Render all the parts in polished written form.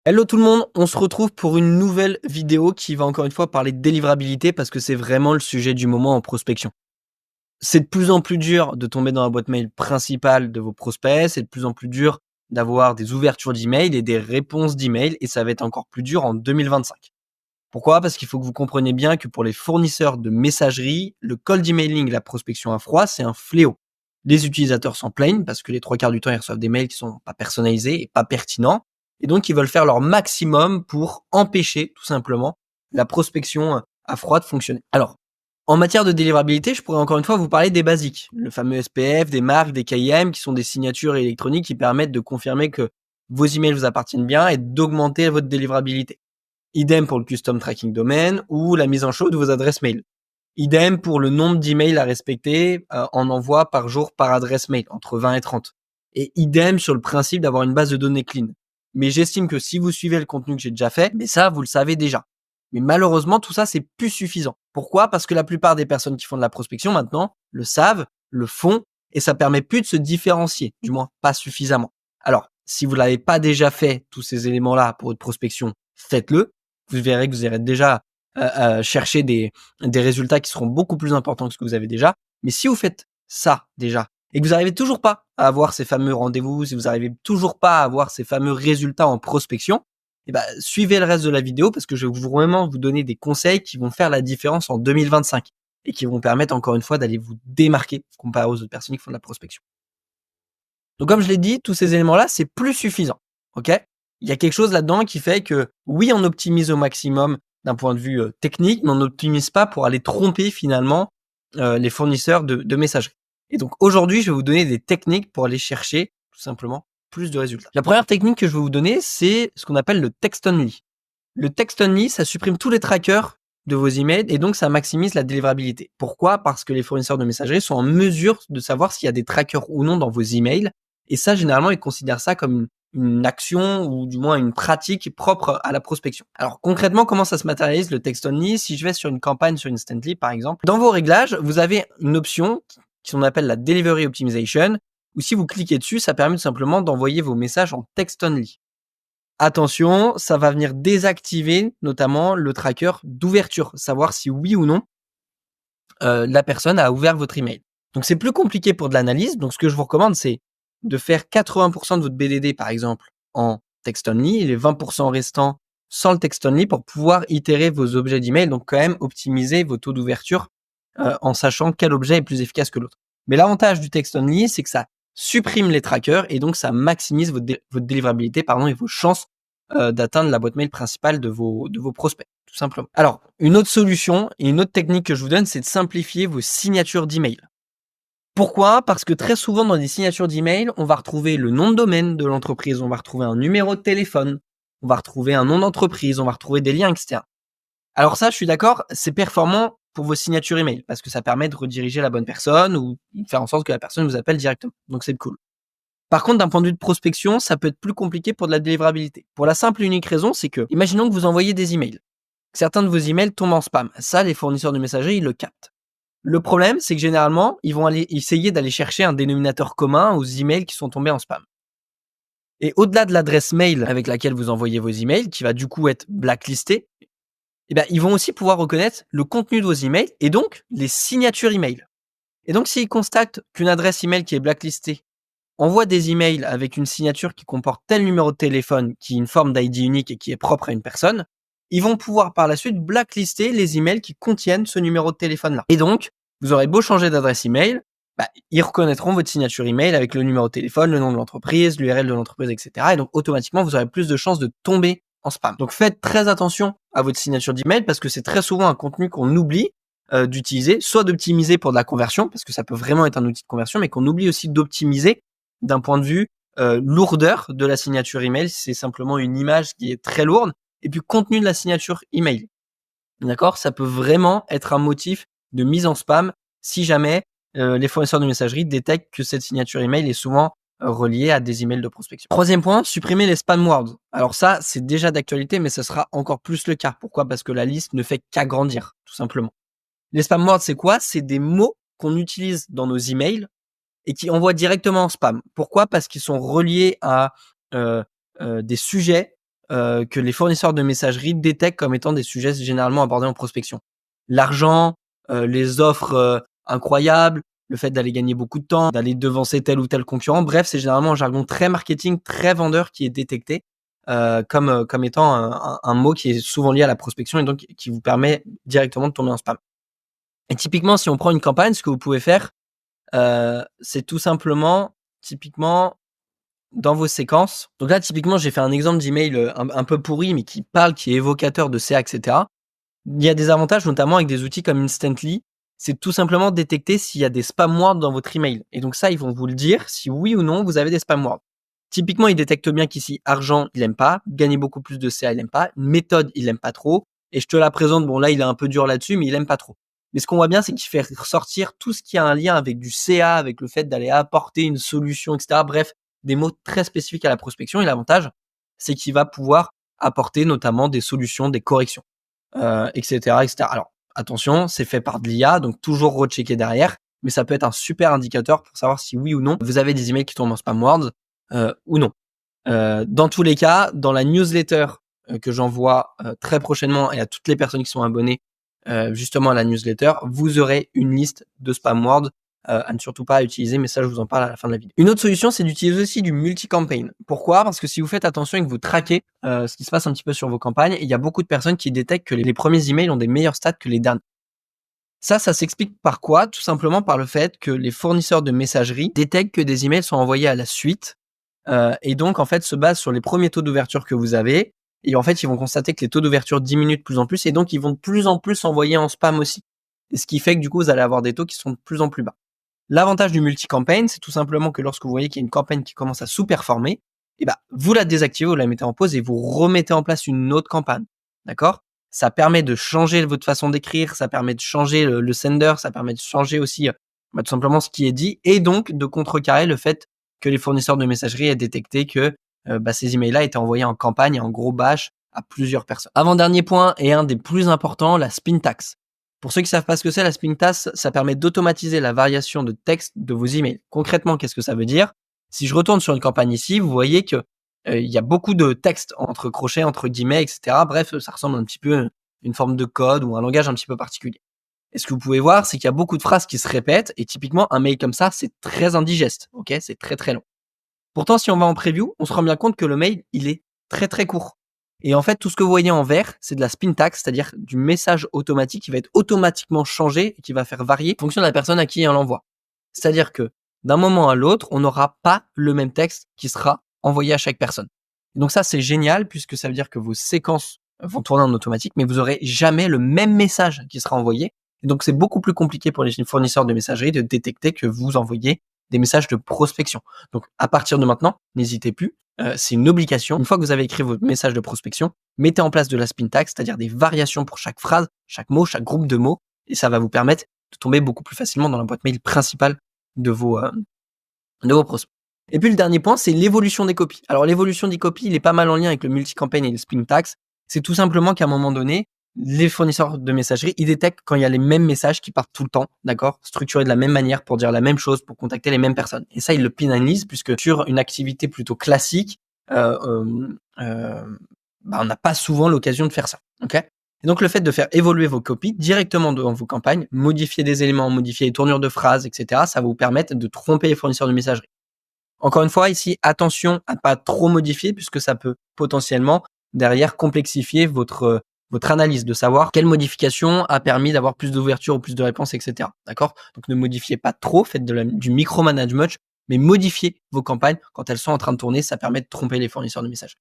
Hello tout le monde, on se retrouve pour une nouvelle vidéo qui va encore une fois parler de délivrabilité parce que c'est vraiment le sujet du moment en prospection. C'est de plus en plus dur de tomber dans la boîte mail principale de vos prospects, c'est de plus en plus dur d'avoir des ouvertures d'email et des réponses d'email et ça va être encore plus dur en 2025. Pourquoi? Parce qu'il faut que vous compreniez bien que pour les fournisseurs de messagerie, le cold emailing, la prospection à froid, c'est un fléau. Les utilisateurs s'en plaignent parce que les 3 quarts du temps, ils reçoivent des mails qui sont pas personnalisés et pas pertinents. Et donc, ils veulent faire leur maximum pour empêcher, tout simplement, la prospection à froid de fonctionner. Alors, en matière de délivrabilité, je pourrais encore une fois vous parler des basiques. Le fameux SPF, des marques, des KIM, qui sont des signatures électroniques qui permettent de confirmer que vos emails vous appartiennent bien et d'augmenter votre délivrabilité. Idem pour le custom tracking domaine ou la mise en show de vos adresses mail. Idem pour le nombre d'emails à respecter en envoi par jour par adresse mail, entre 20 et 30. Et idem sur le principe d'avoir une base de données clean. Mais j'estime que si vous suivez le contenu que j'ai déjà fait, mais ça, vous le savez déjà. Mais malheureusement, tout ça, c'est plus suffisant. Pourquoi? Parce que la plupart des personnes qui font de la prospection maintenant le savent, le font, et ça permet plus de se différencier, du moins pas suffisamment. Alors, si vous l'avez pas déjà fait, tous ces éléments-là pour votre prospection, faites-le. Vous verrez que vous irez déjà chercher des résultats qui seront beaucoup plus importants que ce que vous avez déjà. Mais si vous faites ça déjà et que vous n'arrivez toujours pas à avoir ces fameux rendez-vous, si vous n'arrivez toujours pas à avoir ces fameux résultats en prospection, eh ben, suivez le reste de la vidéo parce que je vais vraiment vous donner des conseils qui vont faire la différence en 2025 et qui vont permettre encore une fois d'aller vous démarquer comparé aux autres personnes qui font de la prospection. Donc comme je l'ai dit, tous ces éléments-là, c'est plus suffisant. Ok? Il y a quelque chose là-dedans qui fait que oui, on optimise au maximum d'un point de vue technique, mais on n'optimise pas pour aller tromper finalement les fournisseurs de messagerie. Et donc aujourd'hui, je vais vous donner des techniques pour aller chercher tout simplement plus de résultats. La première technique que je vais vous donner, c'est ce qu'on appelle le text only. Le text only, ça supprime tous les trackers de vos emails et donc ça maximise la délivrabilité. Pourquoi? Parce que les fournisseurs de messagerie sont en mesure de savoir s'il y a des trackers ou non dans vos emails. Et ça, généralement, ils considèrent ça comme une action ou du moins une pratique propre à la prospection. Alors concrètement, comment ça se matérialise le text only? Si je vais sur une campagne sur Instantly par exemple, dans vos réglages, vous avez une option qui on appelle la Delivery Optimization, où si vous cliquez dessus, ça permet tout simplement d'envoyer vos messages en text only. Attention, ça va venir désactiver notamment le tracker d'ouverture, savoir si oui ou non la personne a ouvert votre email. Donc c'est plus compliqué pour de l'analyse. Donc ce que je vous recommande, c'est de faire 80% de votre BDD par exemple en text only et les 20% restants sans le text only pour pouvoir itérer vos objets d'email. Donc quand même optimiser vos taux d'ouverture en sachant quel objet est plus efficace que l'autre. Mais l'avantage du text only, c'est que ça supprime les trackers et donc ça maximise votre délivrabilité et vos chances d'atteindre la boîte mail principale de vos prospects, tout simplement. Alors, une autre solution et une autre technique que je vous donne, c'est de simplifier vos signatures d'email. Pourquoi? Parce que très souvent dans des signatures d'email, on va retrouver le nom de domaine de l'entreprise, on va retrouver un numéro de téléphone, on va retrouver un nom d'entreprise, on va retrouver des liens, etc. Alors ça, je suis d'accord, c'est performant pour vos signatures email parce que ça permet de rediriger la bonne personne ou de faire en sorte que la personne vous appelle directement. Donc c'est cool. Par contre, d'un point de vue de prospection, ça peut être plus compliqué pour de la délivrabilité. Pour la simple et unique raison, c'est que, imaginons que vous envoyez des emails. Certains de vos emails tombent en spam. Ça, les fournisseurs de messagerie, ils le captent. Le problème, c'est que généralement, ils vont aller essayer d'aller chercher un dénominateur commun aux emails qui sont tombés en spam. Et au-delà de l'adresse mail avec laquelle vous envoyez vos emails, qui va du coup être blacklistée, eh ben, ils vont aussi pouvoir reconnaître le contenu de vos emails et donc les signatures email. Et donc, s'ils constatent qu'une adresse email qui est blacklistée envoie des emails avec une signature qui comporte tel numéro de téléphone, qui est une forme d'ID unique et qui est propre à une personne, ils vont pouvoir par la suite blacklister les emails qui contiennent ce numéro de téléphone-là. Et donc, vous aurez beau changer d'adresse email, ils reconnaîtront votre signature email avec le numéro de téléphone, le nom de l'entreprise, l'URL de l'entreprise, etc. Et donc, automatiquement, vous aurez plus de chances de tomber en spam. Donc, faites très attention à votre signature d'email parce que c'est très souvent un contenu qu'on oublie d'utiliser, soit d'optimiser pour de la conversion, parce que ça peut vraiment être un outil de conversion, mais qu'on oublie aussi d'optimiser d'un point de vue lourdeur de la signature email. C'est simplement une image qui est très lourde. Et puis, contenu de la signature email. D'accord? Ça peut vraiment être un motif de mise en spam si jamais les fournisseurs de messagerie détectent que cette signature email est souvent reliée à des emails de prospection. Troisième point, supprimer les spam words. Alors ça, c'est déjà d'actualité, mais ça sera encore plus le cas. Pourquoi? Parce que la liste ne fait qu'agrandir, tout simplement. Les spam words, c'est quoi? C'est des mots qu'on utilise dans nos emails et qui envoient directement en spam. Pourquoi? Parce qu'ils sont reliés à des sujets que les fournisseurs de messagerie détectent comme étant des sujets généralement abordés en prospection. L'argent, les offres incroyables, le fait d'aller gagner beaucoup de temps, d'aller devancer tel ou tel concurrent. Bref, c'est généralement un jargon très marketing, très vendeur qui est détecté comme étant un mot qui est souvent lié à la prospection et donc qui vous permet directement de tomber en spam. Et typiquement, si on prend une campagne, ce que vous pouvez faire, c'est tout simplement, typiquement, dans vos séquences. Donc là, typiquement, j'ai fait un exemple d'email un peu pourri, mais qui parle, qui est évocateur de CA, etc. Il y a des avantages, notamment avec des outils comme Instantly. C'est tout simplement détecter s'il y a des spam words dans votre email. Et donc ça, ils vont vous le dire si oui ou non vous avez des spam words. Typiquement, ils détectent bien qu'ici, argent, il aime pas. Gagner beaucoup plus de CA, il aime pas. Méthode, il aime pas trop. Et je te la présente, bon là, il est un peu dur là-dessus, mais il aime pas trop. Mais ce qu'on voit bien, c'est qu'il fait ressortir tout ce qui a un lien avec du CA, avec le fait d'aller apporter une solution, etc. Bref, des mots très spécifiques à la prospection. Et l'avantage, c'est qu'il va pouvoir apporter notamment des solutions, des corrections, etc., etc. Alors, attention, c'est fait par de l'IA, donc toujours rechecker derrière, mais ça peut être un super indicateur pour savoir si oui ou non vous avez des emails qui tombent en spam words ou non. Dans tous les cas, dans la newsletter que j'envoie très prochainement et à toutes les personnes qui sont abonnées justement à la newsletter, vous aurez une liste de spam words à ne surtout pas utiliser, mais ça je vous en parle à la fin de la vidéo. Une autre solution, c'est d'utiliser aussi du multi-campaign. Pourquoi? Parce que si vous faites attention et que vous traquez ce qui se passe un petit peu sur vos campagnes, il y a beaucoup de personnes qui détectent que les premiers emails ont des meilleurs stats que les derniers. Ça s'explique par quoi? Tout simplement par le fait que les fournisseurs de messagerie détectent que des emails sont envoyés à la suite et donc en fait se basent sur les premiers taux d'ouverture que vous avez et en fait ils vont constater que les taux d'ouverture diminuent de plus en plus et donc ils vont de plus en plus envoyer en spam aussi. Et ce qui fait que du coup vous allez avoir des taux qui sont de plus en plus bas. L'avantage du multi-campaign, c'est tout simplement que lorsque vous voyez qu'il y a une campagne qui commence à sous-performer, et ben, vous la désactivez, vous la mettez en pause et vous remettez en place une autre campagne. D'accord? Ça permet de changer votre façon d'écrire, ça permet de changer le sender, ça permet de changer aussi tout simplement ce qui est dit et donc de contrecarrer le fait que les fournisseurs de messagerie aient détecté que ces emails-là étaient envoyés en campagne et en gros batch à plusieurs personnes. Avant-dernier point et un des plus importants, la spin tax. Pour ceux qui savent pas ce que c'est, la spin tax, ça permet d'automatiser la variation de texte de vos emails. Concrètement, qu'est-ce que ça veut dire? Si je retourne sur une campagne ici, vous voyez que il y a beaucoup de texte entre crochets, entre guillemets, etc. Bref, ça ressemble un petit peu à une forme de code ou un langage un petit peu particulier. Et ce que vous pouvez voir, c'est qu'il y a beaucoup de phrases qui se répètent et typiquement, un mail comme ça, c'est très indigeste. Ok, c'est très très long. Pourtant, si on va en preview, on se rend bien compte que le mail, il est très très court. Et en fait, tout ce que vous voyez en vert, c'est de la spin tax, c'est-à-dire du message automatique qui va être automatiquement changé et qui va faire varier en fonction de la personne à qui on l'envoie. C'est-à-dire que d'un moment à l'autre, on n'aura pas le même texte qui sera envoyé à chaque personne. Et donc ça, c'est génial puisque ça veut dire que vos séquences vont tourner en automatique, mais vous aurez jamais le même message qui sera envoyé. Et donc c'est beaucoup plus compliqué pour les fournisseurs de messagerie de détecter que vous envoyez des messages de prospection. Donc à partir de maintenant, n'hésitez plus. C'est une obligation. Une fois que vous avez écrit votre message de prospection, mettez en place de la spin tax, c'est-à-dire des variations pour chaque phrase, chaque mot, chaque groupe de mots, et ça va vous permettre de tomber beaucoup plus facilement dans la boîte mail principale de vos prospects. Et puis le dernier point, c'est l'évolution des copies. Alors l'évolution des copies, il est pas mal en lien avec le multi-campaign et le spin tax. C'est tout simplement qu'à un moment donné, les fournisseurs de messagerie, ils détectent quand il y a les mêmes messages qui partent tout le temps, d'accord, structurés de la même manière pour dire la même chose, pour contacter les mêmes personnes. Et ça, ils le pénalisent puisque sur une activité plutôt classique, on n'a pas souvent l'occasion de faire ça, ok. Et donc le fait de faire évoluer vos copies directement dans vos campagnes, modifier des éléments, modifier les tournures de phrases, etc., ça va vous permettre de tromper les fournisseurs de messagerie. Encore une fois, ici, attention à pas trop modifier puisque ça peut potentiellement derrière complexifier votre analyse, de savoir quelle modification a permis d'avoir plus d'ouverture ou plus de réponses, etc. D'accord? Donc ne modifiez pas trop, faites du micromanagement, mais modifiez vos campagnes quand elles sont en train de tourner, ça permet de tromper les fournisseurs de messages.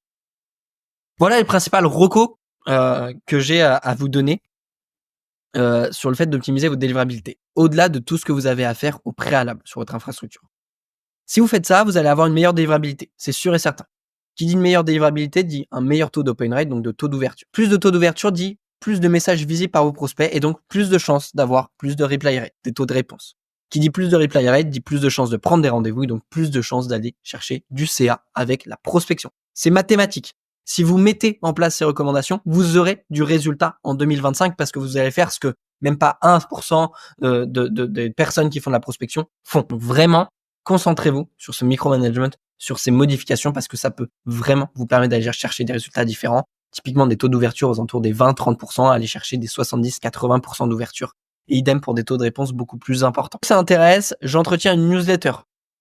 Voilà les principales recos que j'ai à vous donner sur le fait d'optimiser votre délivrabilité, au-delà de tout ce que vous avez à faire au préalable sur votre infrastructure. Si vous faites ça, vous allez avoir une meilleure délivrabilité, c'est sûr et certain. Qui dit une meilleure délivrabilité dit un meilleur taux d'open rate, donc de taux d'ouverture. Plus de taux d'ouverture dit plus de messages visibles par vos prospects et donc plus de chances d'avoir plus de reply rate, des taux de réponse. Qui dit plus de reply rate dit plus de chances de prendre des rendez-vous et donc plus de chances d'aller chercher du CA avec la prospection. C'est mathématique. Si vous mettez en place ces recommandations, vous aurez du résultat en 2025 parce que vous allez faire ce que même pas 1% des personnes qui font de la prospection font. Donc vraiment, concentrez-vous sur ce micromanagement sur ces modifications parce que ça peut vraiment vous permettre d'aller chercher des résultats différents. Typiquement des taux d'ouverture aux alentours des 20-30%, aller chercher des 70-80% d'ouverture. Et idem pour des taux de réponse beaucoup plus importants. Si ça intéresse, j'entretiens une newsletter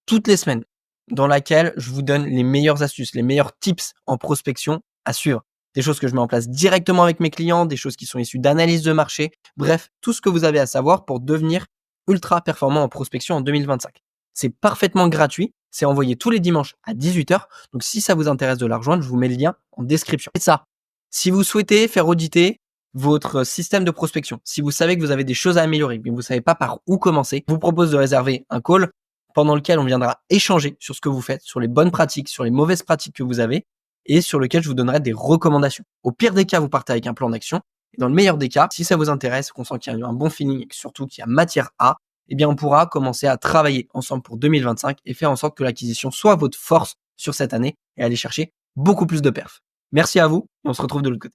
toutes les semaines dans laquelle je vous donne les meilleures astuces, les meilleurs tips en prospection à suivre. Des choses que je mets en place directement avec mes clients, des choses qui sont issues d'analyses de marché. Bref, tout ce que vous avez à savoir pour devenir ultra performant en prospection en 2025. C'est parfaitement gratuit. C'est envoyé tous les dimanches à 18h. Donc, si ça vous intéresse de la rejoindre, je vous mets le lien en description. Et ça, si vous souhaitez faire auditer votre système de prospection, si vous savez que vous avez des choses à améliorer, mais vous ne savez pas par où commencer, je vous propose de réserver un call pendant lequel on viendra échanger sur ce que vous faites, sur les bonnes pratiques, sur les mauvaises pratiques que vous avez et sur lequel je vous donnerai des recommandations. Au pire des cas, vous partez avec un plan d'action. Et dans le meilleur des cas, si ça vous intéresse, qu'on sent qu'il y a eu un bon feeling et surtout qu'il y a matière à, eh bien, on pourra commencer à travailler ensemble pour 2025 et faire en sorte que l'acquisition soit votre force sur cette année et aller chercher beaucoup plus de perfs. Merci à vous et on se retrouve de l'autre côté.